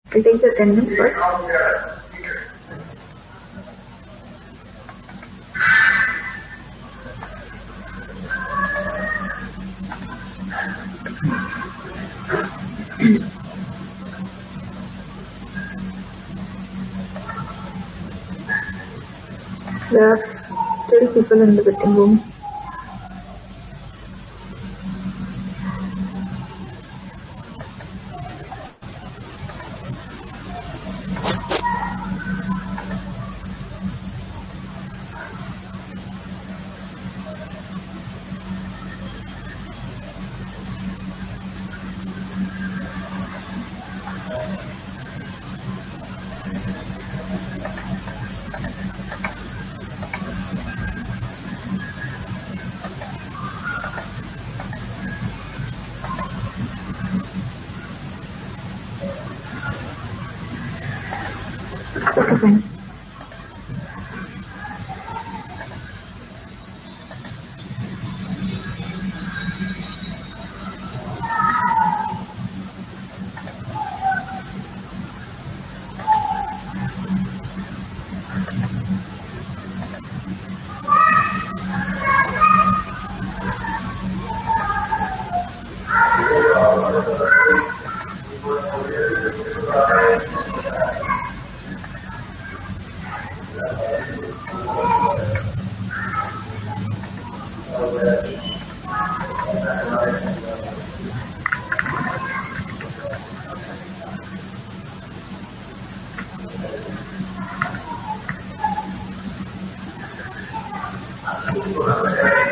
I'll take the attendance first. There are still people in the waiting room. Okay, fine.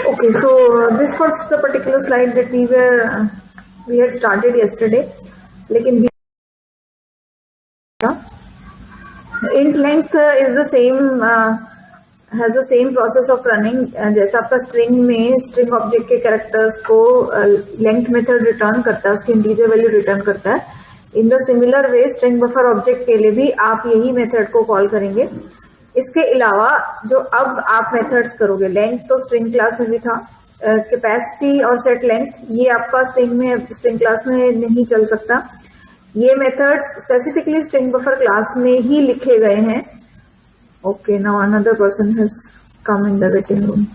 Okay, so this was the particular slide that we had started yesterday. लेकिन int length is the same, has the same process of running. जैसा आपका string में string object के characters को length method return करता है, उसकी integer value return करता है. In the similar way string buffer object के लिए भी आप यही method को call करेंगे. इसके अलावा जो अब आप मेथड्स करोगे, लेंथ तो स्ट्रिंग क्लास में भी था, कैपेसिटी और सेट लेंथ ये आपका स्ट्रिंग क्लास में नहीं चल सकता. ये methods specifically string buffer class में ही लिखे गए हैं. Okay, now another person has come in the waiting room.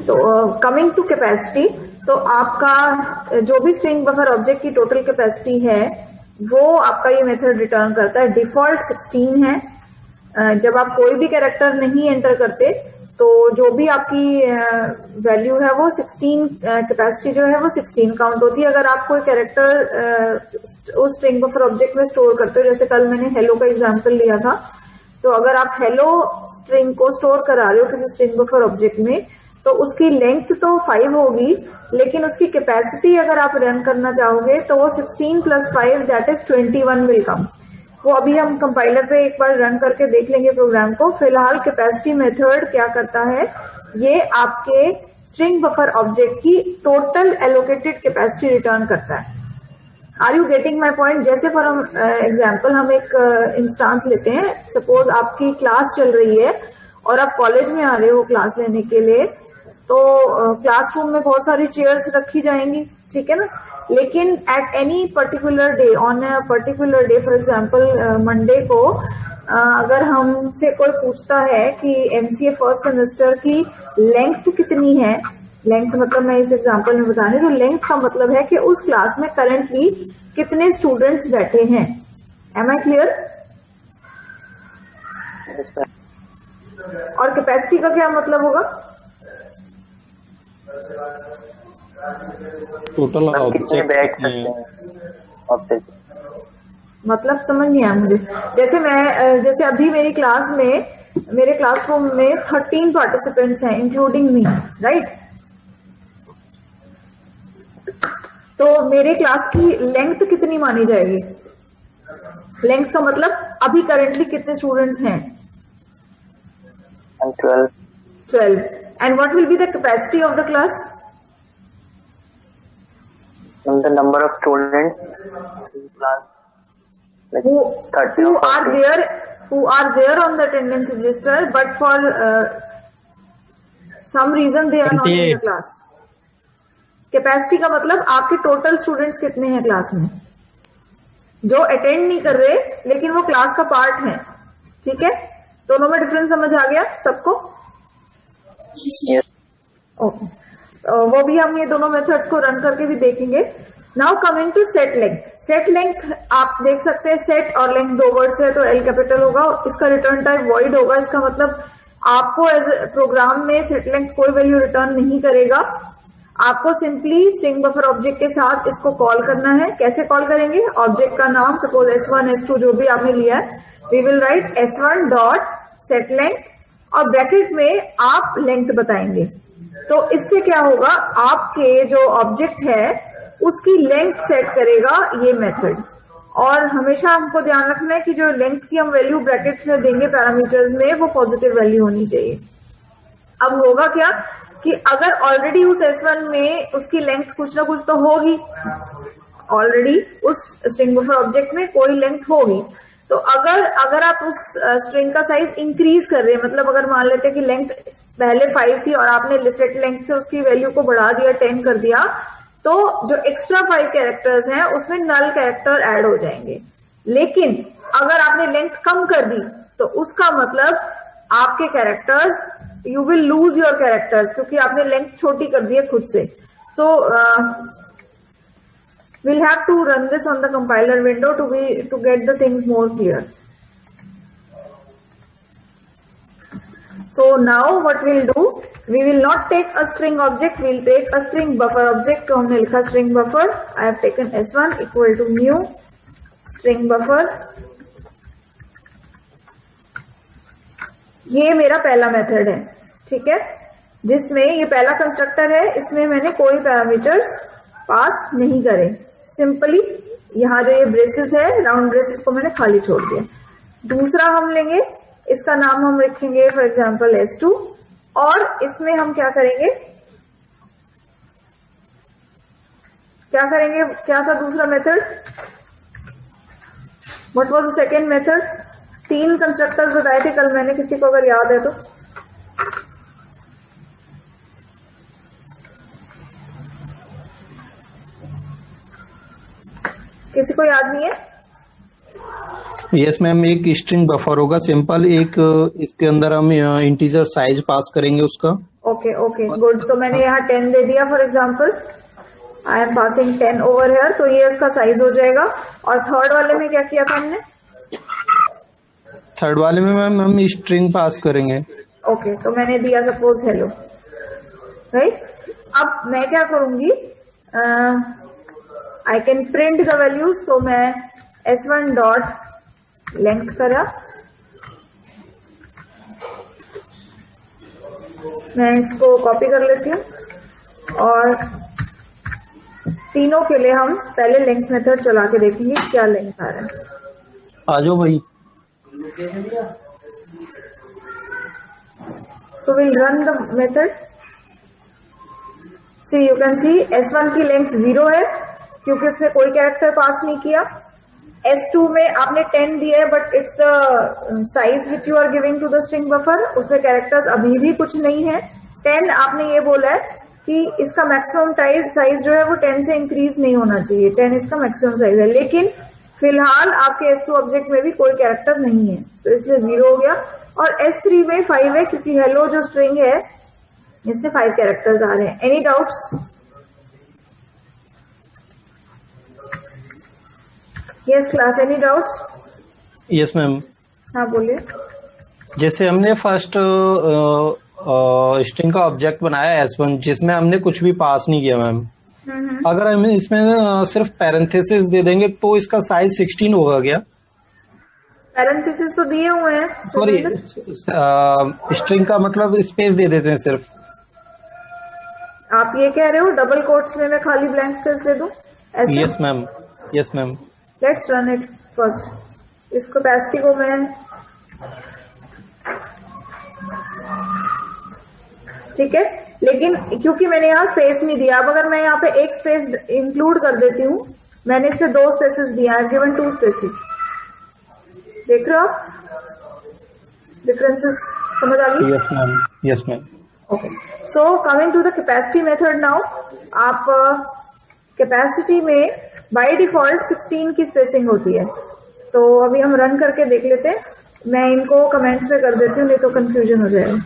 तो कमिंग टू कैपेसिटी, तो आपका जो भी स्ट्रिंग बफर ऑब्जेक्ट की टोटल कैपेसिटी है वो आपका ये मेथड रिटर्न करता है. डिफॉल्ट 16 है. जब आप कोई भी कैरेक्टर नहीं एंटर करते तो जो भी आपकी वैल्यू है वो 16, कैपेसिटी जो है वो 16 काउंट होती है. अगर आप कोई कैरेक्टर उस स्ट्रिंग बफर ऑब्जेक्ट में स्टोर करते हो, जैसे कल मैंने हेलो का एग्जांपल लिया था, तो अगर आप हेलो स्ट्रिंग को स्टोर करा रहे हो किसी स्ट्रिंग बफर ऑब्जेक्ट में तो उसकी लेंथ तो 5 होगी, लेकिन उसकी कैपेसिटी अगर आप रन करना चाहोगे तो वो 16 + 5 दैट इज 21 विल कम. वो अभी हम कंपाइलर पे एक बार रन करके देख लेंगे प्रोग्राम को. फिलहाल कैपेसिटी मेथड क्या करता है, ये आपके स्ट्रिंग बफर ऑब्जेक्ट की टोटल एलोकेटेड कैपेसिटी रिटर्न करता है. Are you getting my point? जैसे फॉर एग्जाम्पल हम एक इंस्टांस लेते हैं. सपोज आपकी क्लास चल रही है और आप कॉलेज में आ रहे हो क्लास लेने के लिए, तो क्लासरूम में बहुत सारी चेयर्स रखी जाएंगी, ठीक है ना. लेकिन at any particular day, on a particular day, for example Monday को, अगर हमसे कोई पूछता है कि एमसीए फर्स्ट सेमेस्टर की लेंथ कितनी है, लेंथ मतलब मैं इस एग्जांपल में बता रही हूँ, तो लेंथ का मतलब है कि उस क्लास में करंटली कितने स्टूडेंट्स बैठे हैं. Am I clear? और कैपेसिटी का क्या मतलब होगा? टोटल ऑब्जेक्ट मतलब समझ नहीं आया मुझे. जैसे अभी मेरी क्लास में, मेरे क्लासरूम में 13 पार्टिसिपेंट्स हैं इंक्लूडिंग मी, राइट. तो मेरे क्लास की लेंथ कितनी मानी जाएगी? लेंथ का मतलब अभी करंटली कितने स्टूडेंट्स हैं? 12. And what will be the capacity of the class? The number of students in class, like who are there on the attendance register, but for some reason they are not in the class. Capacity का मतलब आपके total students कितने हैं class में, जो attend नहीं कर रहे लेकिन वो क्लास का पार्ट है। ठीक है, दोनों में डिफरेंस समझ आ गया सबको? ओके, वो भी हम ये दोनों मेथड्स को रन करके भी देखेंगे। Now coming to set length. Set length आप देख सकते हैं, सेट और लेंथ दो वर्ड्स है तो एल कैपिटल होगा, इसका रिटर्न टाइप वॉइड होगा। इसका मतलब आपको एज प्रोग्राम में सेट लेंथ कोई वैल्यू रिटर्न नहीं करेगा, आपको सिंपली स्ट्रिंग बफर ऑब्जेक्ट के साथ इसको कॉल करना है। कैसे कॉल करेंगे? ऑब्जेक्ट का नाम सपोज S1 S2 जो भी आपने लिया है, we will write S1 dot set length और ब्रैकेट में आप लेंथ बताएंगे। तो इससे क्या होगा, आपके जो ऑब्जेक्ट है उसकी लेंथ सेट करेगा ये मेथड। और हमेशा हमको ध्यान रखना है कि जो लेंथ की हम वैल्यू ब्रैकेट में देंगे पैरामीटर्स में, वो पॉजिटिव वैल्यू होनी चाहिए। अब होगा क्या कि अगर ऑलरेडी उस S1 में उसकी लेंथ कुछ ना कुछ तो होगी, ऑलरेडी उस स्ट्रिंग बफर ऑब्जेक्ट में कोई लेंथ होगी, तो अगर आप उस स्ट्रिंग का साइज इंक्रीज कर रहे हैं, मतलब अगर मान लेते हैं कि लेंथ पहले 5 थी और आपने सेट लेंथ से उसकी वैल्यू को बढ़ा दिया 10 कर दिया, तो जो एक्स्ट्रा 5 कैरेक्टर्स हैं उसमें नल कैरेक्टर ऐड हो जाएंगे। लेकिन अगर आपने लेंथ कम कर दी तो उसका मतलब आपके characters, you will lose your characters, क्योंकि आपने लेंथ छोटी कर दी है खुद से। तो we'll have to run this on the compiler window to get the things more clear. So now what we'll do, we will not take a string object, we'll take a string buffer object. तो हमने लिखा string buffer, I have taken S1 equal to new string buffer। ये मेरा पहला method है, ठीक है, जिसमें ये पहला कंस्ट्रक्टर है, इसमें मैंने कोई पैरामीटर्स पास नहीं करे, सिंपली यहाँ जो ये ब्रेसेस है, राउंड ब्रेसेस को मैंने खाली छोड़ दिया। दूसरा हम लेंगे, इसका नाम हम रखेंगे फॉर एग्जांपल S2, और इसमें हम क्या करेंगे, क्या था दूसरा method, what was the second method? 3 constructors बताए थे कल मैंने, किसी को अगर याद है तो। किसी को याद नहीं है? यस मैम, एक स्ट्रिंग बफर होगा सिंपल, एक इसके अंदर हम इंटीजर साइज पास करेंगे उसका। ओके ओके गुड, तो मैंने यहाँ 10 दे दिया for example, I am passing 10 over here, तो ये उसका साइज हो जाएगा। और थर्ड वाले में क्या किया था हमने? थर्ड वाले में मैम हम स्ट्रिंग पास करेंगे। ओके, तो मैंने दिया सपोज हेलो, राइट। अब मैं क्या करूंगी, I can print the values, तो मैं S1 डॉट लेंथ करा, मैं इसको कॉपी कर लेती हूँ और तीनों के लिए हम पहले लेंथ मेथड चला के देखेंगे क्या लेंथ आ रहा है। आ जाओ भाई। So we'll run the method. See, you can see S1 की लेंथ 0 है क्योंकि उसने कोई कैरेक्टर पास नहीं किया। S2 में आपने 10 दिया है but it's the size which you are giving to the string buffer, उसमें कैरेक्टर्स अभी भी कुछ नहीं है। 10 आपने ये बोला है कि इसका मैक्सिमम साइज जो है वो 10 से इंक्रीज नहीं होना चाहिए, 10 इसका मैक्सिमम साइज है, लेकिन फिलहाल आपके S2 ऑब्जेक्ट में भी कोई कैरेक्टर नहीं है तो इसलिए 0 हो गया। और S3 में 5 है क्योंकि हेलो जो स्ट्रिंग है इसमें 5 कैरेक्टर्स आ रहे हैं। Any doubts? Yes class, any doubts? Yes ma'am. हाँ बोलिए। जैसे हमने फर्स्ट स्ट्रिंग का ऑब्जेक्ट बनाया S1 जिसमें हमने कुछ भी पास नहीं किया मैम, अगर हम इसमें सिर्फ पैरेंथेसिस दे देंगे तो इसका साइज 16 होगा क्या? पैरेंथेसिस तो दिए हुए हैं। सॉरी, स्ट्रिंग का मतलब स्पेस दे देते हैं सिर्फ। आप ये कह रहे हो डबल कोट्स में मैं खाली ब्लैंक स्पेस दे दूं? Yes ma'am, yes ma'am. Let's run it first. इस कैपेसिटी को मैं ठीक है, लेकिन क्योंकि मैंने यहाँ स्पेस नहीं दिया, अब अगर मैं यहाँ पे एक स्पेस इंक्लूड कर देती हूँ, मैंने इस पे 2 स्पेसेस दिया, आई हैव गिवन 2 स्पेसेस। देख रहे हो आप डिफरेंसेस? समझ आ गई? Yes ma'am, yes ma'am. Okay, so coming to the capacity method now, आप कैपेसिटी में बाय डिफॉल्ट 16 की स्पेसिंग होती है। तो अभी हम रन करके देख लेते हैं। मैं इनको कमेंट्स में कर देती हूँ, नहीं तो कंफ्यूजन हो जाएगा।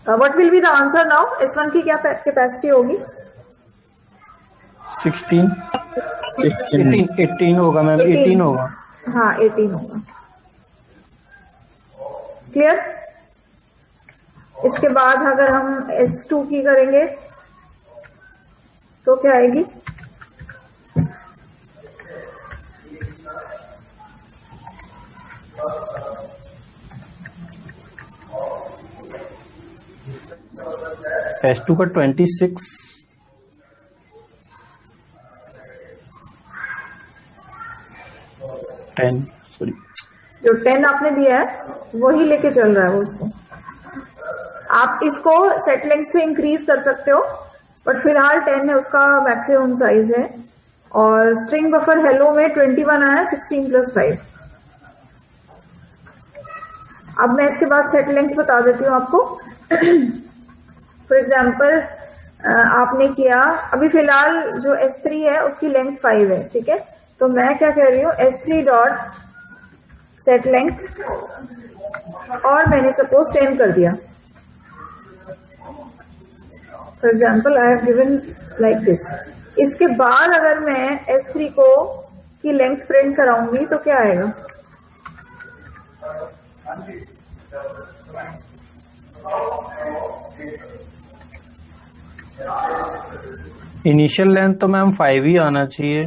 What will be the answer now? S1 की क्या कैपेसिटी होगी? 16 18 होगा मैम, 18 होगा। हाँ 18 होगा। क्लियर? इसके बाद अगर हम S2 की करेंगे तो क्या आएगी? S2 का 26 10 सॉरी, जो 10 आपने दिया है वही लेके चल रहा है वो उसको। आप इसको सेट लेंथ से इंक्रीज कर सकते हो, बट फिलहाल 10 है उसका मैक्सिमम साइज है। और स्ट्रिंग बफर हेलो में 21 आया, 16 + 5। अब मैं इसके बाद सेट लेंथ बता देती हूँ आपको। फॉर एग्जाम्पल आपने किया, अभी फिलहाल जो S3 है उसकी लेंथ 5 है, ठीक है। तो मैं क्या कह रही हूँ, S3 डॉट सेट लेंथ, और मैंने सपोज 10 कर दिया। For example I have given like this. इसके बाद अगर मैं S3 को की लेंथ प्रिंट कराऊंगी तो क्या आएगा? इनिशियल लेंथ तो मैम 5 ही आना चाहिए,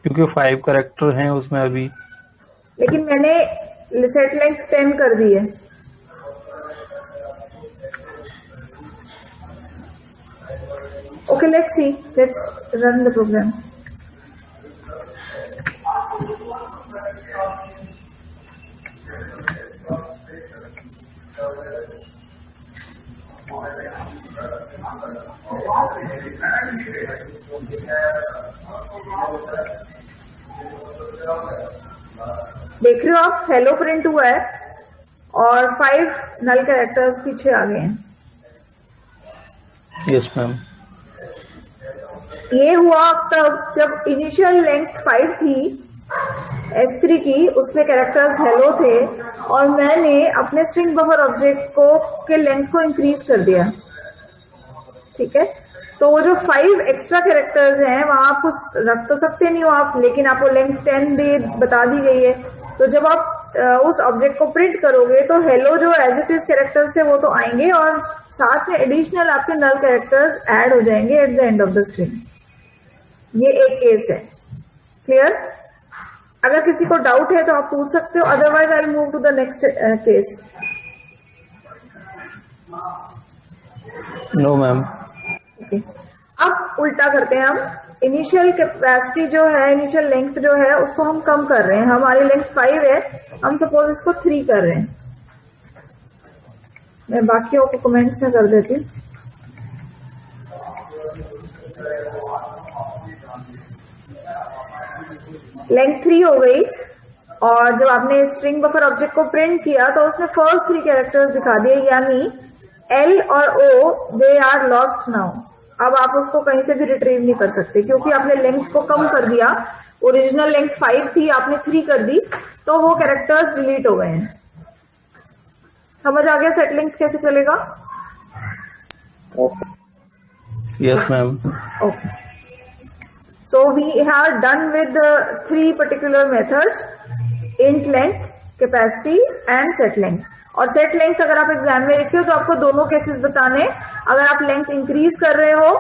क्योंकि 5 कैरेक्टर हैं उसमें अभी। लेकिन मैंने सेट लेंथ 10 कर दी है। Okay, let's see, let's run the program. देख रहे हो आप, हेलो प्रिंट हुआ है और 5 नल कैरेक्टर्स पीछे आ गए हैं। Yes ma'am. ये हुआ तब जब इनिशियल लेंथ 5 थी S3 की, उसमें कैरेक्टर्स हेलो थे, और मैंने अपने स्ट्रिंग बफर ऑब्जेक्ट को के लेंथ को इंक्रीज कर दिया, ठीक है। तो वो जो 5 एक्स्ट्रा कैरेक्टर्स हैं वहां आप कुछ रख तो सकते नहीं हो आप, लेकिन आपको लेंथ 10 दे बता दी गई है। तो जब आप उस ऑब्जेक्ट को प्रिंट करोगे तो हेलो जो एज इट इज कैरेक्टर्स थे वो तो आएंगे, और साथ में एडिशनल आपके नल कैरेक्टर्स ऐड हो जाएंगे at the end of the string. ये एक केस है। क्लियर? अगर किसी को डाउट है तो आप पूछ सकते हो, otherwise I move to the next case. No ma'am. अब उल्टा करते हैं हम। इनिशियल कैपेसिटी जो है, इनिशियल लेंथ जो है, उसको हम कम कर रहे हैं। हमारी लेंथ 5 है, हम सपोज इसको 3 कर रहे हैं। मैं बाकियों को कमेंट्स में कर देती हूँ। लेंथ 3 हो गई, और जब आपने स्ट्रिंग बफर ऑब्जेक्ट को प्रिंट किया तो उसने फर्स्ट 3 कैरेक्टर्स दिखा दिए, यानी L और O they are lost now. अब आप उसको कहीं से भी रिट्रीव नहीं कर सकते, क्योंकि आपने लेंथ को कम कर दिया। ओरिजिनल लेंथ 5 थी, आपने 3 कर दी, तो वो कैरेक्टर्स डिलीट हो गए हैं। समझ आ गया सेट लेंथ कैसे चलेगा? Yes ma'am. Okay, so we have done with the 3 particular methods: int length, capacity and set length. और सेट लेंथ अगर आप एग्जाम में लिखते हो तो आपको दोनों केसेस बताने। अगर आप लेंथ इंक्रीज कर रहे हो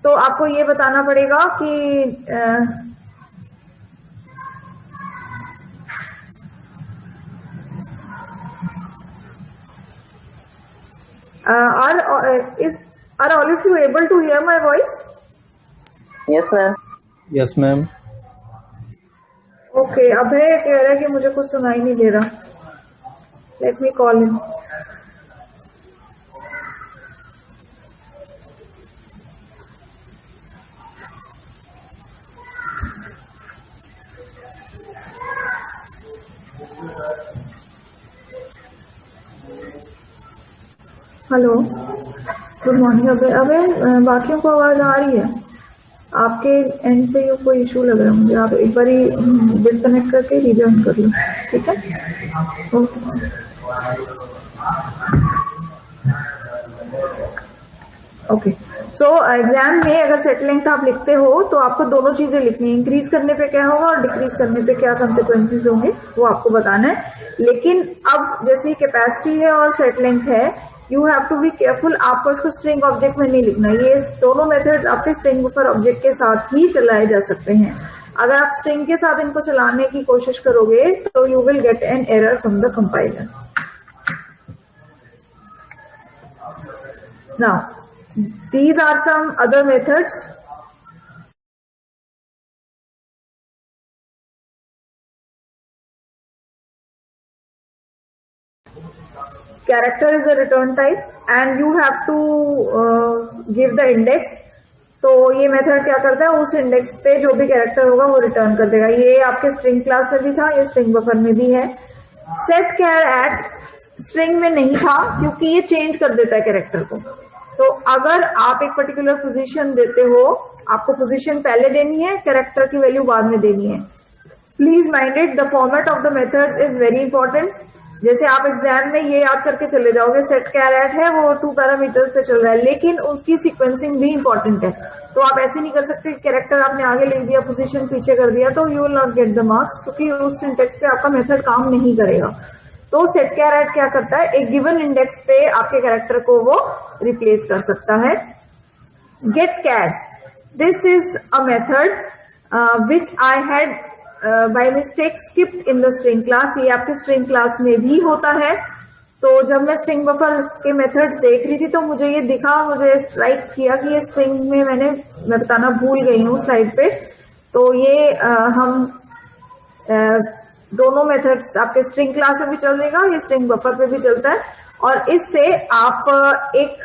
तो आपको ये बताना पड़ेगा कि are all of you able to hear my voice? Yes, ma'am. Yes ma'am. Okay, Abhay कह रहा है कि मुझे कुछ सुनाई नहीं दे रहा। Let me call him. Hello, good morning. अबे बाकियों को आवाज आ रही है? आपके एंड पे कोई इशू लग रहा है मुझे। आप एक बार डिस्कनेक्ट करके रिजॉइन कर लो, ठीक है? ओके। सो एग्जाम में अगर सेट लेंथ आप लिखते हो तो आपको दोनों चीजें लिखनी है, इंक्रीज करने पे क्या होगा और डिक्रीज करने पे क्या कंसिक्वेंसेज होंगे वो आपको बताना है। लेकिन अब जैसे कैपेसिटी है और सेट लेंथ है, you have to be careful. आपको इसको स्ट्रिंग ऑब्जेक्ट में नहीं लिखना। ये दोनों मेथड्स आपके स्ट्रिंग बफर ऑब्जेक्ट के साथ ही चलाए जा सकते हैं। अगर आप स्ट्रिंग के साथ इनको चलाने की कोशिश करोगे तो you will get an error from the compiler. Now these are some other methods. Character is a return type and you have to give the index. तो ये मेथड क्या करता है, उस इंडेक्स पे जो भी कैरेक्टर होगा वो रिटर्न कर देगा। ये आपके स्ट्रिंग क्लास में भी था, ये स्ट्रिंग बफर में भी है। सेट कैर एट स्ट्रिंग में नहीं था क्योंकि ये चेंज कर देता है कैरेक्टर को। तो अगर आप एक पर्टिकुलर पोजीशन देते हो, आपको पोजीशन पहले देनी है, कैरेक्टर की वैल्यू बाद में देनी है। Please mind it, the format of the methods is very important. जैसे आप एग्जाम में ये याद करके चले जाओगे सेट कैर एट है, वो 2 पैरामीटर्स पे चल रहा है, लेकिन उसकी सीक्वेंसिंग भी इंपॉर्टेंट है। तो आप ऐसे नहीं कर सकते कैरेक्टर आपने आगे लिख दिया, पोजीशन पीछे कर दिया, तो you will not get the marks, क्योंकि उस सिंटेक्स पे आपका मेथड काम नहीं करेगा। तो सेट कैर एट क्या करता है, एक गिवन इंडेक्स पे आपके कैरेक्टर को वो रिप्लेस कर सकता है। Get chars, this is a method which I had by mistake skipped in the string class. ये आपके स्ट्रिंग क्लास में भी होता है। तो जब मैं स्ट्रिंग बफर के मेथड्स देख रही थी तो मुझे ये दिखा, मुझे स्ट्राइक किया कि ये स्ट्रिंग में मैं बताना भूल गई हूँ स्लाइड पे। तो ये हम दोनों मेथड्स आपके स्ट्रिंग क्लास में भी चलेगा, ये स्ट्रिंग बफर पे भी चलता है। और इससे आप एक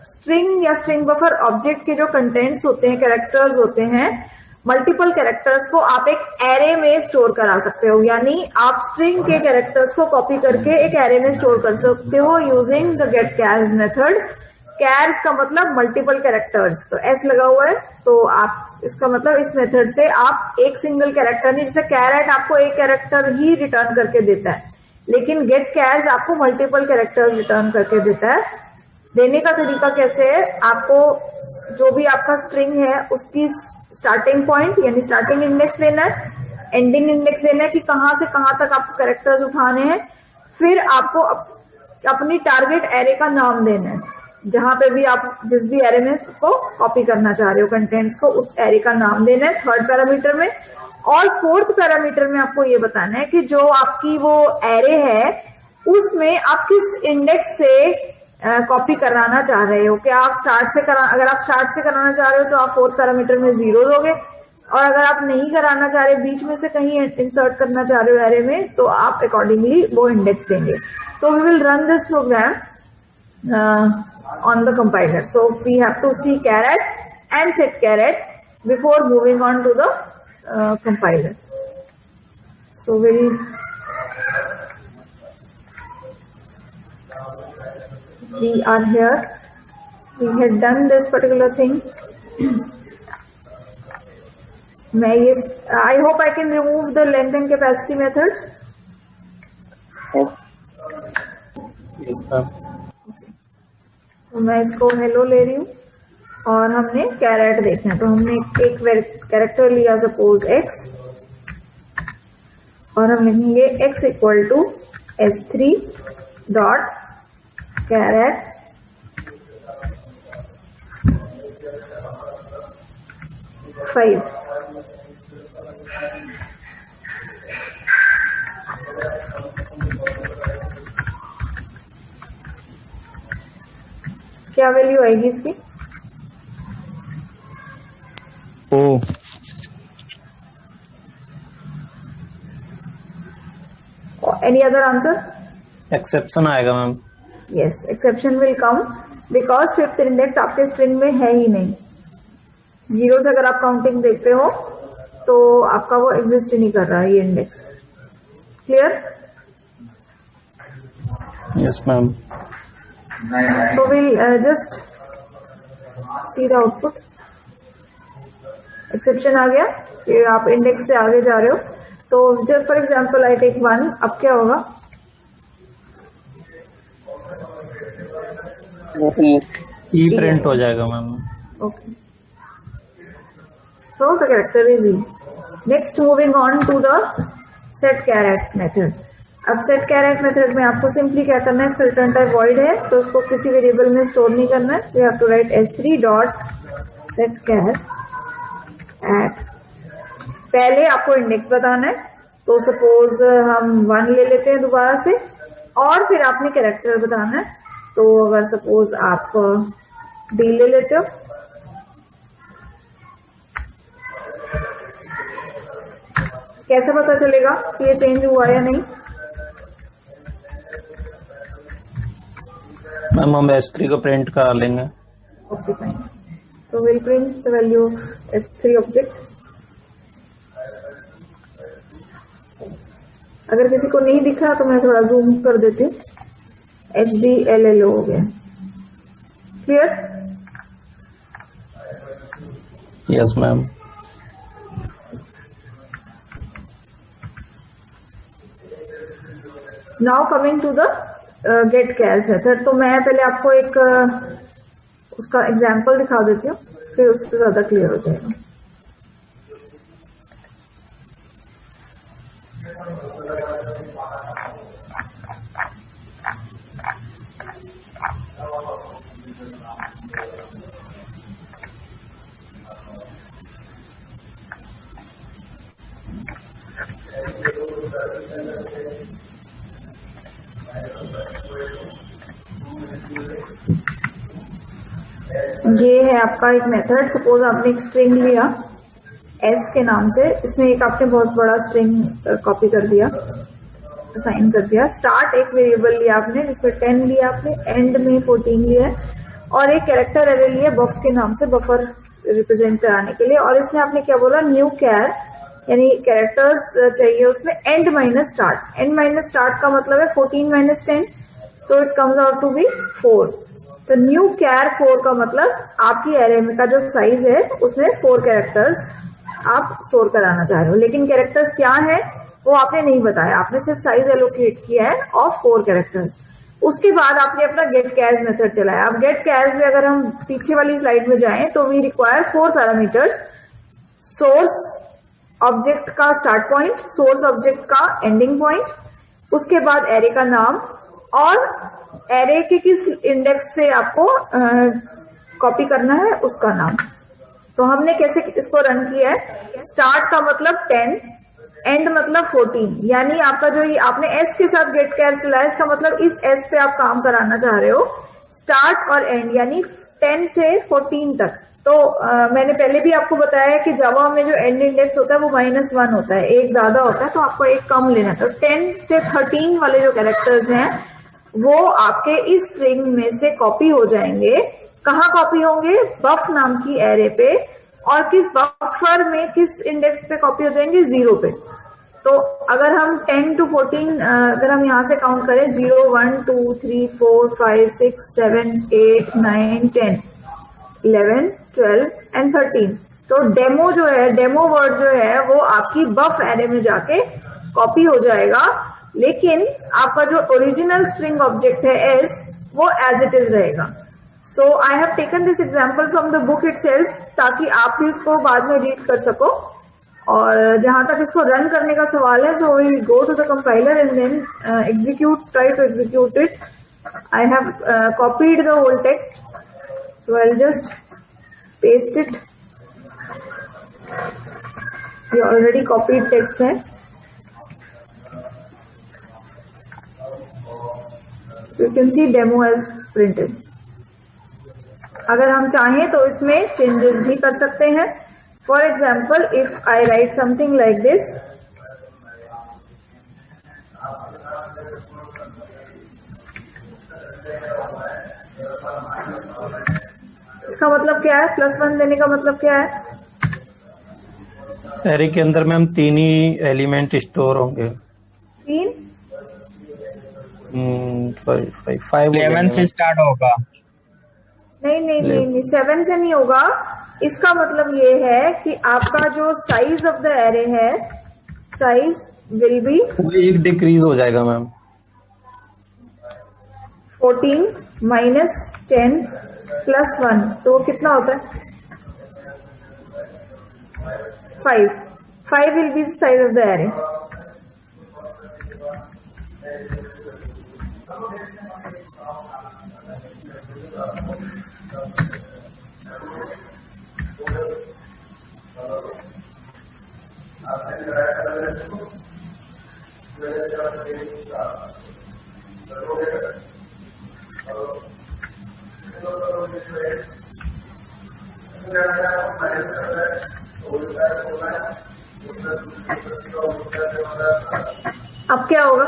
स्ट्रिंग या स्ट्रिंग बफर ऑब्जेक्ट के जो कंटेंट्स होते हैं, कैरेक्टर्स होते हैं, मल्टीपल कैरेक्टर्स को आप एक एरे में स्टोर करा सकते हो। यानी आप स्ट्रिंग के कैरेक्टर्स को कॉपी करके एक एरे में स्टोर कर सकते हो using the get chars method. Chars का मतलब मल्टीपल कैरेक्टर्स, तो एस लगा हुआ है, तो आप इसका मतलब इस मेथड से आप एक सिंगल कैरेक्टर नहीं, जैसे कैरेट आपको एक कैरेक्टर ही रिटर्न करके देता है, लेकिन गेट कैर्स आपको मल्टीपल कैरेक्टर्स रिटर्न करके देता है। देने का तरीका कैसे है, आपको जो भी आपका स्ट्रिंग है उसकी स्टार्टिंग पॉइंट यानी स्टार्टिंग इंडेक्स देना है, एंडिंग इंडेक्स देना है कि कहां से कहां तक आपको कैरेक्टर्स उठाने हैं। फिर आपको अपनी टारगेट एरे का नाम देना है, जहां पे भी आप जिस भी एरे में उसको कॉपी करना चाह रहे हो कंटेंट्स को, उस एरे का नाम देना है थर्ड पैरामीटर में। और फोर्थ पैरामीटर में आपको ये बताना है कि जो आपकी वो एरे है उसमें आप किस इंडेक्स से कॉपी कराना चाह रहे हो। क्या आप अगर आप स्टार्ट से कराना चाह रहे हो तो आप फोर्थ पैरामीटर में 0 दोगे, और अगर आप नहीं कराना चाह रहे, बीच में से कहीं इंसर्ट करना चाह रहे हो एरे में, तो आप अकॉर्डिंगली वो इंडेक्स देंगे। तो we will run this program on the compiler. So we have to see caret and set caret before moving on to the compiler. So we are here. We had done this particular thing. I hope I can remove the length and capacity methods. Yes, ma'am. तो मैं इसको hello ले रही हूँ और हमने carat देखना है। तो हमने एक कैरेक्टर लिया सपोज x, और हम लिखेंगे x equal to s3 dot char at five. क्या वैल्यू आएगी इसकी? Oh, any other answer? Exception आएगा ma'am. Yes, exception will come because fifth index आपके स्ट्रिंग में है ही नहीं। 0 से अगर आप काउंटिंग देखते हो तो आपका वो एग्जिस्ट ही नहीं कर रहा है ये index. Clear? Yes ma'am. So we'll just see the output. Exception आ गया कि आप इंडेक्स से आगे जा रहे हो, तो जब फॉर एग्जांपल आई टेक 1, अब क्या होगा? ई प्रिंट हो जाएगा ma'am. Okay, so the character is E. Next moving on to the set charAt method. अब set charAt method में आपको सिंपली क्या करना है, इसका रिटर्न टाइप void है तो उसको किसी वेरिएबल में स्टोर नहीं करना है। We have to write s3 dot set charAt। पहले आपको इंडेक्स बताना है, तो सपोज हम 1 ले लेते हैं दोबारा से, और फिर आपने कैरेक्टर बताना है। तो अगर सपोज आप D ले लेते हो, कैसे पता चलेगा कि ये चेंज हुआ या नहीं? मैम हम S3 को प्रिंट करा लेंगे। ओके फाइन, तो will print the value S3 object. अगर किसी को नहीं दिख रहा तो मैं थोड़ा जूम कर देती हूँ। HDLLO हो गया, clear? Yes ma'am. Now coming to the get chars method, तो मैं पहले आपको एक उसका एग्जांपल दिखा देती हूँ, फिर उससे ज्यादा क्लियर हो जाएगा। ये है आपका एक मेथड। सपोज आपने एक स्ट्रिंग लिया s के नाम से, इसमें एक आपने बहुत बड़ा स्ट्रिंग कॉपी कर दिया, असाइन कर दिया। स्टार्ट एक वेरिएबल लिया आपने जिसमें 10 लिया आपने, एंड में 14 लिया है, और एक कैरेक्टर एरे लिया बफ के नाम से, बफर रिप्रेजेंट कराने के लिए। और इसमें आपने क्या बोला, न्यू कैर, यानी कैरेक्टर्स चाहिए उसमें end minus start. End minus start का मतलब है 14 माइनस 10, तो it comes out to be 4। तो न्यू कैर 4 का मतलब आपकी एरे में का जो साइज है उसमें 4 कैरेक्टर्स आप स्टोर कराना चाह रहे हो, लेकिन कैरेक्टर्स क्या है वो आपने नहीं बताया, आपने सिर्फ साइज एलोकेट किया है ऑफ 4 कैरेक्टर्स। उसके बाद आपने अपना गेट कैर्स मेथड चलाया। अब गेट कैर्स में अगर हम पीछे वाली स्लाइड में जाएं तो we require 4 parameters, source object का स्टार्ट पॉइंट, सोर्स ऑब्जेक्ट का एंडिंग पॉइंट, उसके बाद एरे का नाम, और एरे के किस इंडेक्स से आपको कॉपी करना है उसका नाम। तो हमने कैसे इसको रन किया है, स्टार्ट का मतलब 10, एंड मतलब 14, यानी आपका जो ये आपने s के साथ गेट कैर चलाया, इसका मतलब इस s पे आप काम कराना चाह रहे हो, स्टार्ट और एंड यानी 10 से 14 तक। तो मैंने पहले भी आपको बताया कि जावा में जो एंड इंडेक्स होता है वो -1 होता है, एक ज्यादा होता है, तो आपको एक कम लेना है। तो 10 से 13 वाले जो कैरेक्टर्स हैं वो आपके इस स्ट्रिंग में से कॉपी हो जाएंगे। कहाँ कॉपी होंगे, बफ नाम की एरे पे, और किस बफर में किस इंडेक्स पे कॉपी हो जाएंगे, 0 पे। तो अगर हम 10 to 14 अगर हम यहाँ से काउंट करें, 0 1 2 3 4 5 6 7 8 9 10 11 12 एंड 13, तो डेमो जो है, डेमो वर्ड जो है वो आपकी बफ एरे में जाके कॉपी हो जाएगा, लेकिन आपका जो ओरिजिनल स्ट्रिंग ऑब्जेक्ट है s वो एज इट इज रहेगा। So I have taken this example from the book itself, ताकि आप भी इसको बाद में रीड कर सको। और जहां तक इसको रन करने का सवाल है, so we go to the compiler and then execute, try to execute it. I have copied the whole text, so I will just paste it. ये ऑलरेडी कॉपीड टेक्स्ट है, you can see demo as printed। अगर हम चाहें तो इसमें changes भी कर सकते हैं। For example, if I right something like this, इसका मतलब क्या है, +1 देने का मतलब क्या है, एरे के अंदर में हम 3 ही एलिमेंट स्टोर होंगे। 3 फाइव 11 से स्टार्ट होगा। नहीं, 7 से नहीं होगा। इसका मतलब ये है कि आपका जो साइज ऑफ द एरे है, साइज विल बी एक डिक्रीज हो जाएगा मैम। 14 माइनस 10 प्लस 1, तो कितना होता है? 5 will be size of the array. अब क्या होगा?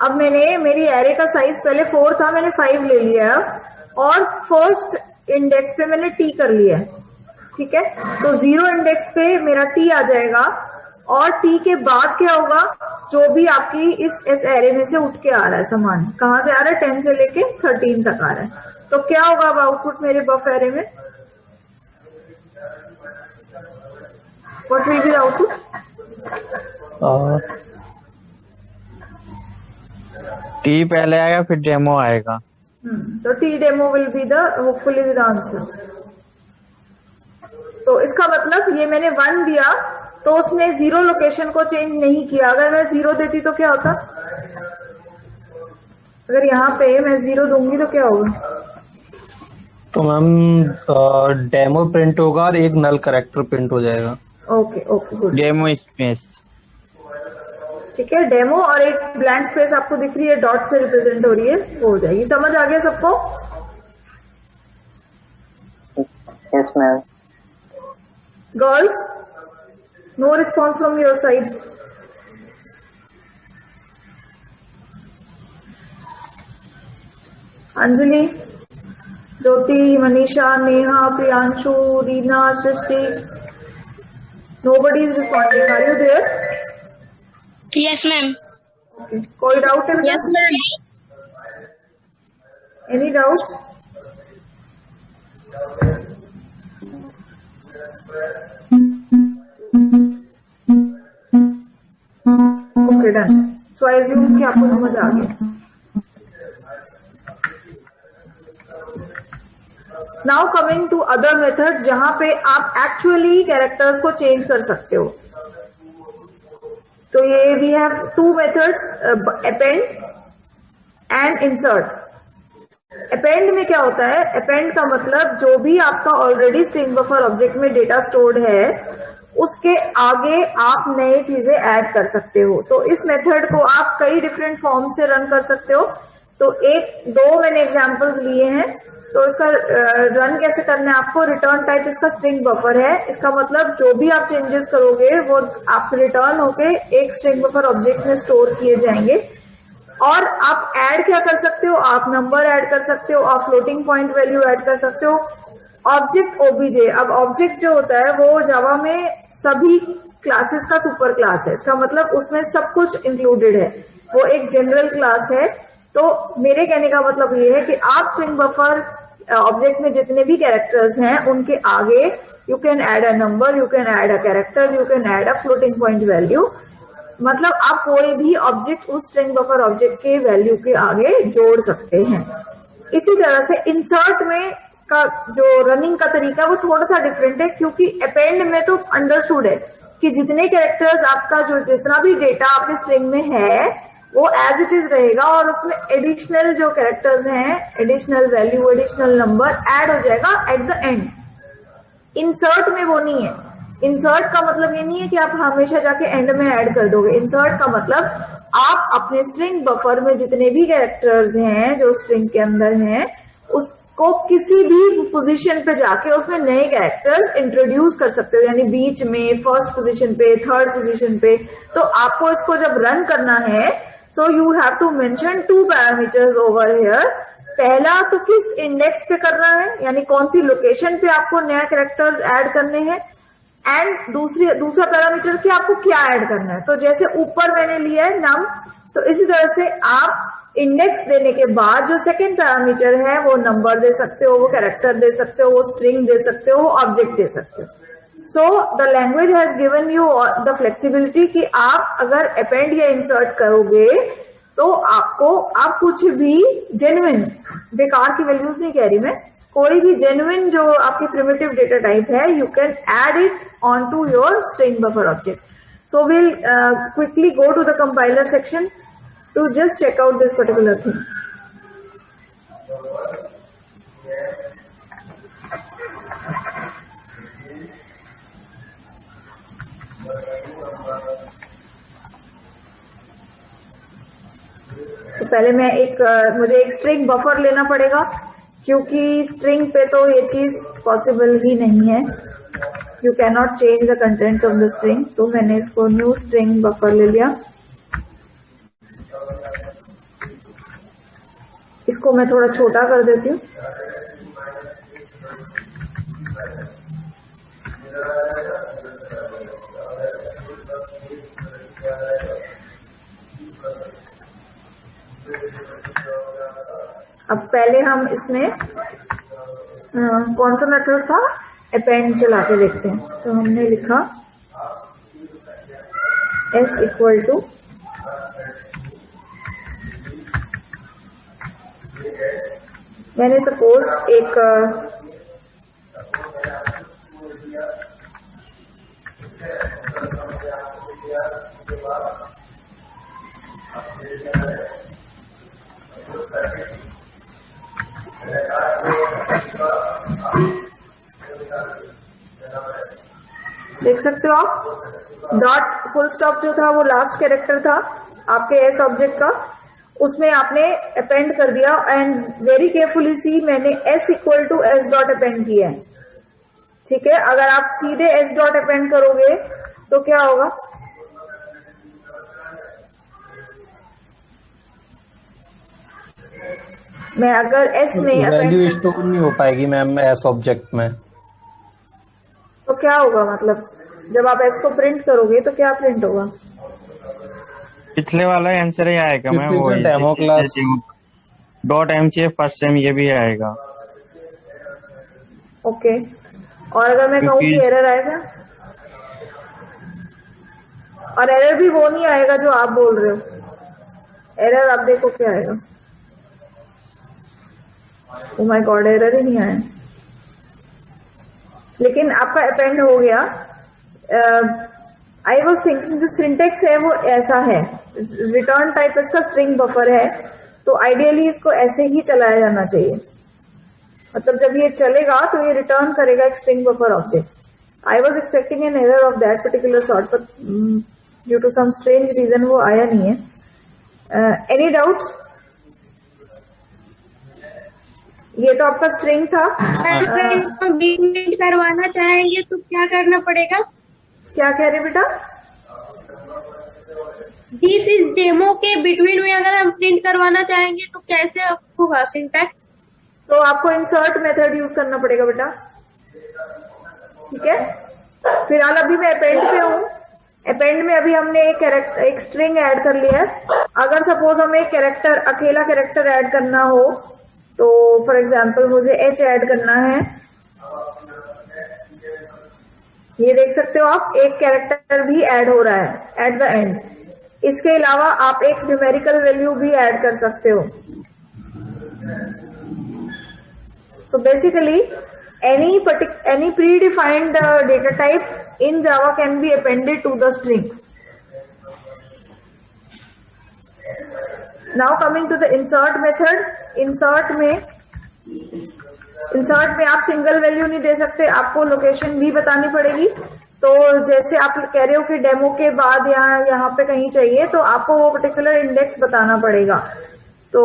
अब मेरी एरे का साइज पहले 4 था, मैंने 5 ले लिया और फर्स्ट इंडेक्स पे मैंने टी कर लिया, ठीक है? तो 0 इंडेक्स पे मेरा टी आ जाएगा और टी के बाद क्या होगा? जो भी आपकी इस एरे में से उठ के आ रहा है सामान, कहाँ से आ रहा है? 10 से लेके 13 तक आ रहा है। तो क्या होगा अब आउटपुट मेरे बफ एरे में? What will be output? T पहले आएगा फिर डेमो आएगा। तो T demo will be the hopefully with answer. तो इसका मतलब ये मैंने 1 दिया तो उसने 0 लोकेशन को चेंज नहीं किया। अगर मैं 0 देती तो क्या होता? अगर यहाँ पे मैं 0 दूंगी तो क्या होगा? तो मैम डेमो प्रिंट होगा और एक नल करेक्टर प्रिंट हो जाएगा। Okay good. डेमो स्पेस, ठीक है, डेमो और एक ब्लैंक स्पेस आपको दिख रही है, डॉट से रिप्रेजेंट हो रही है, वो हो जाएगी। समझ आ गया सबको? Yes ma'am. Girls, no response from your side. Anjali, Jyoti, Manisha, Neha, Priyanshu, Reena, Srishti, nobody is responding. Are you there? Yes, ma'am. Okay. कोई डाउट है? Yes, ma'am. Any doubts? Okay, done. So I assume कि आपको समझ आ गया। Now coming to other methods जहां पे आप एक्चुअली कैरेक्टर्स को चेंज कर सकते हो। तो ये we have 2 methods, append and insert. Append में क्या होता है? अपेंड का मतलब जो भी आपका ऑलरेडी स्ट्रिंग बफर ऑब्जेक्ट में डेटा स्टोर्ड है उसके आगे आप नई चीजें ऐड कर सकते हो। तो इस मेथड को आप कई डिफरेंट फॉर्म से रन कर सकते हो। तो 1-2 मैंने एग्जांपल्स लिए हैं। तो इसका रन कैसे करना है आपको? रिटर्न टाइप इसका स्ट्रिंग बफर है। इसका मतलब जो भी आप चेंजेस करोगे वो आप रिटर्न होके एक स्ट्रिंग बफर ऑब्जेक्ट में स्टोर किए जाएंगे। और आप ऐड क्या कर सकते हो? आप नंबर ऐड कर सकते हो, आप फ्लोटिंग पॉइंट वैल्यू ऐड कर सकते हो। ऑब्जेक्ट ओबीजे, अब ऑब्जेक्ट जो होता है वो जावा में सभी क्लासेस का सुपर क्लास है। इसका मतलब उसमें सब कुछ इंक्लूडेड है, वो एक जनरल क्लास है। तो मेरे कहने का मतलब ये है कि आप स्ट्रिंग बफर ऑब्जेक्ट में जितने भी कैरेक्टर्स हैं उनके आगे you can add a number, you can add a character, you can add a floating point value. मतलब आप कोई भी ऑब्जेक्ट उस स्ट्रिंग बफर ऑब्जेक्ट के वैल्यू के आगे जोड़ सकते हैं। इसी तरह से इंसर्ट में का जो रनिंग का तरीका वो थोड़ा सा डिफरेंट है, क्योंकि अपेंड में तो अंडरस्टूड है कि जितने कैरेक्टर्स आपका जो जितना भी डेटा आपके स्ट्रिंग में है वो एज इट इज रहेगा और उसमें एडिशनल जो कैरेक्टर्स हैं, additional value, additional number add हो जाएगा एट द एंड। इंसर्ट में वो नहीं है। इंसर्ट का मतलब ये नहीं है कि आप हमेशा जाके एंड में ऐड कर दोगे। इंसर्ट का मतलब आप अपने स्ट्रिंग बफर में जितने भी कैरेक्टर्स हैं जो स्ट्रिंग के अंदर हैं उसको किसी भी पोजीशन पे जाके उसमें नए कैरेक्टर्स इंट्रोड्यूस कर सकते हो, यानी बीच में, फर्स्ट पोजीशन पे, थर्ड पोजीशन पे। तो आपको इसको जब रन करना है so you have to mention 2 parameters over here। पहला तो किस इंडेक्स पे करना है, यानी कौन सी लोकेशन पे आपको नया कैरेक्टर्स ऐड करने हैं, एंड दूसरा पैरामीटर कि आपको क्या ऐड करना है। तो जैसे ऊपर मैंने लिया है नम, तो इसी तरह से आप इंडेक्स देने के बाद जो सेकेंड पैरामीटर है वो नंबर दे सकते हो, वो कैरेक्टर दे सकते हो, वो स्ट्रिंग दे सकते हो, वो ऑब्जेक्ट दे सकते हो। So the language has given you the flexibility कि आप अगर अपेंड या इंसर्ट करोगे तो आप कुछ भी जेन्युइन, बेकार की वैल्यूज नहीं कह रही मैं, कोई भी जेन्युइन जो आपकी प्रिमिटिव डेटा टाइप है, you can add it on to your string buffer object. So we'll quickly go to the compiler section to just check out this particular thing. तो पहले मैं मुझे एक स्ट्रिंग बफर लेना पड़ेगा, क्योंकि स्ट्रिंग पे तो ये चीज पॉसिबल ही नहीं है। You cannot change the contents of the string. तो मैंने इसको न्यू स्ट्रिंग बफर ले लिया। इसको मैं थोड़ा छोटा कर देती हूँ। अब पहले हम इसमें कौन सा मेथड था, अपेंड चला के देखते हैं। तो हमने लिखा s इक्वल टू मैंने सपोज एक देख सकते हो आप, डॉट फुल स्टॉप जो था वो लास्ट कैरेक्टर था आपके एस ऑब्जेक्ट का, उसमें आपने अपेंड कर दिया। एंड वेरी केयरफुली सी, मैंने s equal to s dot append किया है, ठीक है। अगर आप सीधे s डॉट अपेंड करोगे तो क्या होगा, मैं अगर s में वैल्यू स्टोर नहीं हो पाएगी मैम एस ऑब्जेक्ट में। तो क्या होगा, मतलब जब आप s को प्रिंट करोगे तो क्या प्रिंट होगा, पिछले वाला आंसर ही आएगा मैम, वो demo class dot mcf first sem ये भी आएगा। ओके। और अगर मैं कहूँ कि एरर आएगा, और एरर भी वो नहीं आएगा जो आप बोल रहे हो, एरर आप देखो क्या आएगा। ओ माय गॉड, एरर ही नहीं आया, लेकिन आपका अपेंड हो गया। आई वॉज थिंकिंग जो सिंटेक्स है वो ऐसा है, रिटर्न टाइप इसका स्ट्रिंग बफर है, तो आइडियली इसको ऐसे ही चलाया जाना चाहिए। मतलब जब ये चलेगा तो ये रिटर्न करेगा एक string buffer object. I was expecting an error of that particular sort, but due to some strange reason वो आया नहीं है। Any doubts? ये तो आपका स्ट्रिंग था। हम प्रिंट करवाना चाहेंगे तो क्या करना पड़ेगा? क्या कह रहे बेटा? दिस इज डेमो के बिटवीन में अगर हम प्रिंट करवाना चाहेंगे तो कैसे होगा सिंटैक्स? तो आपको इंसर्ट मेथड यूज करना पड़ेगा बेटा, ठीक है। फिलहाल अभी मैं अपेंड पे हूँ। अपेंड में अभी हमने एक स्ट्रिंग ऐड कर लिया है। अगर सपोज हमें एक कैरेक्टर, अकेला कैरेक्टर ऐड करना हो, तो फॉर एग्जाम्पल मुझे h ऐड करना है। ये देख सकते हो आप, एक कैरेक्टर भी ऐड हो रहा है एट द एंड। इसके अलावा आप एक न्यूमेरिकल वैल्यू भी ऐड कर सकते हो। So basically any predefined data type in Java can be appended to the string. Now coming to the insert method. Insert में आप सिंगल वैल्यू नहीं दे सकते, आपको लोकेशन भी बतानी पड़ेगी। तो जैसे आप कह रहे हो कि डेमो के बाद यहाँ पे कहीं चाहिए, तो आपको वो पर्टिकुलर इंडेक्स बताना पड़ेगा। तो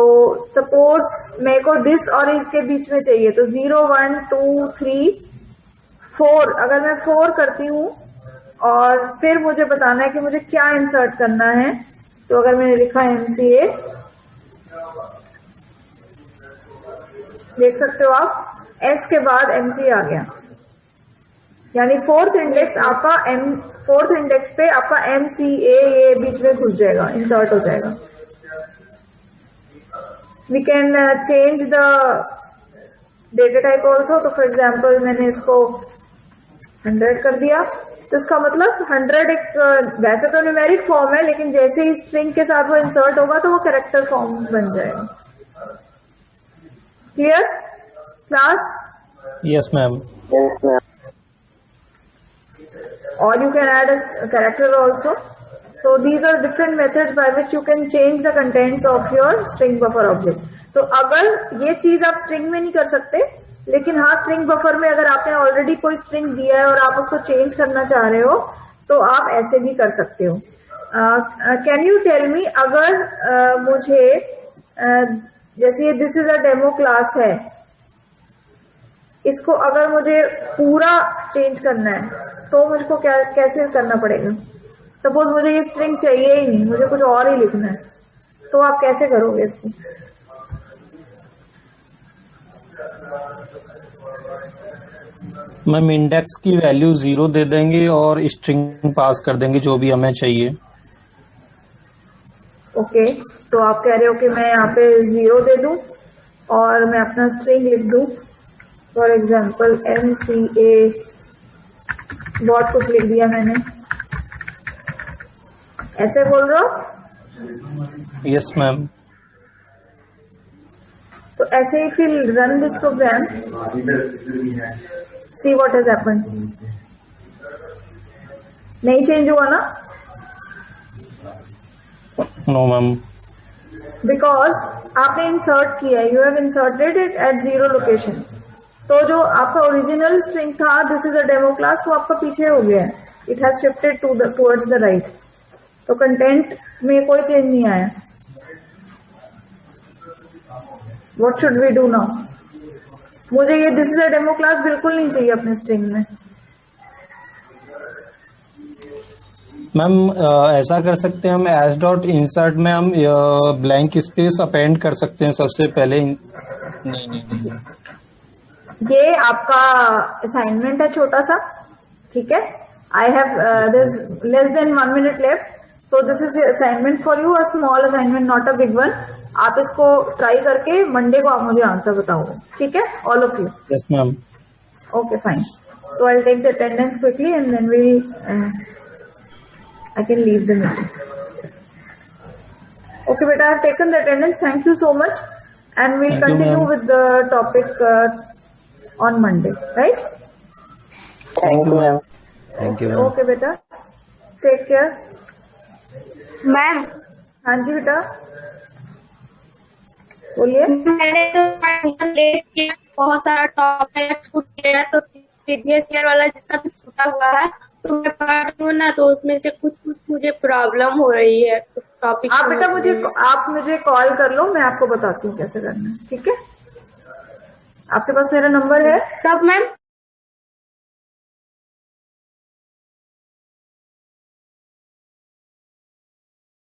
सपोज मेरे को दिस और इसके बीच में चाहिए, तो 0 1 2 3 4, अगर मैं 4 करती हूँ और फिर मुझे बताना है कि मुझे क्या इंसर्ट करना है, तो अगर मैंने लिखा MCA, देख सकते हो आप, S के बाद MC आ गया, यानी फोर्थ इंडेक्स पे आपका MCA ये बीच में घुस जाएगा, इंसर्ट हो जाएगा। We can change the data type also. तो फॉर एग्जाम्पल मैंने इसको 100 कर दिया, तो इसका मतलब 100 एक वैसे तो न्यूमेरिक फॉर्म है, लेकिन जैसे ही स्ट्रिंग के साथ वो इंसर्ट होगा तो वो कैरेक्टर फॉर्म बन जाएगा। Clear class? Yes ma'am. Yes, ma'am. Or you can add a character also. So these are different methods by which you can change the contents of your string buffer object. तो अगर ये चीज आप string में नहीं कर सकते, लेकिन हाँ स्ट्रिंग बफर में अगर आपने ऑलरेडी कोई स्ट्रिंग दिया है और आप उसको चेंज करना चाह रहे हो तो आप ऐसे भी कर सकते हो। कैन यू टेल मी, अगर मुझे जैसे ये this is a demo class है, इसको अगर मुझे पूरा चेंज करना है तो मुझको क्या कैसे करना पड़ेगा? सपोज मुझे ये स्ट्रिंग चाहिए ही नहीं, मुझे कुछ और ही लिखना है, तो आप कैसे करोगे इसको? मैम इंडेक्स की वैल्यू 0 दे देंगे और स्ट्रिंग पास कर देंगे जो भी हमें चाहिए। ओके, तो आप कह रहे हो कि मैं यहाँ पे 0 दे दूं और मैं अपना स्ट्रिंग लिख दूं, फॉर एग्जाम्पल MCA बहुत कुछ लिख दिया मैंने, ऐसे बोल रहे हो? Yes ma'am. तो ऐसे ही फिर run this program, see what has happened. नहीं चेंज हुआ ना? No ma'am. बिकॉज आपने इंसर्ट किया, you have inserted it at 0 location. तो जो आपका ओरिजिनल स्ट्रिंग था this is a demo class, वो आपका पीछे हो गया है, it has shifted towards the right. तो कंटेंट में कोई चेंज नहीं आया। What should we do now? मुझे ये this is a demo class बिल्कुल नहीं चाहिए अपने स्ट्रिंग में। मैम ऐसा कर सकते हैं हम एस डॉट इंसर्ट में हम ब्लैंक स्पेस अपेंड कर सकते हैं सबसे पहले। नहीं। ये आपका असाइनमेंट है छोटा सा, ठीक है? I have this less than 1 minute left, so this is assignment for you, a small assignment, not a big one. आप इसको ट्राई करके मंडे को आप मुझे आंसर बताओगे, ठीक है? All of you. Yes ma'am. Okay, fine. So I'll take the attendance quickly and then I can leave the meeting. Okay, beta, I've taken the attendance. Thank you so much. And we'll Thank you, continue ma'am. with the topic on Monday, right? Thank you, ma'am. Thank you. Okay, beta. Take care. Ma'am हाँ जी बेटा, बोलिए। मैंने तो late किया, बहुत सारा topic छूट गया, तो प्रीवियस ईयर वाला जितना भी छूटा हुआ है तो मैं पढ़ रही हूँ ना, तो उसमें से कुछ कुछ मुझे प्रॉब्लम हो रही है टॉपिक। आप बेटा मुझे कॉल कर लो, मैं आपको बताती हूँ कैसे करना है, ठीक है? आपके पास मेरा नंबर है? कब मैम?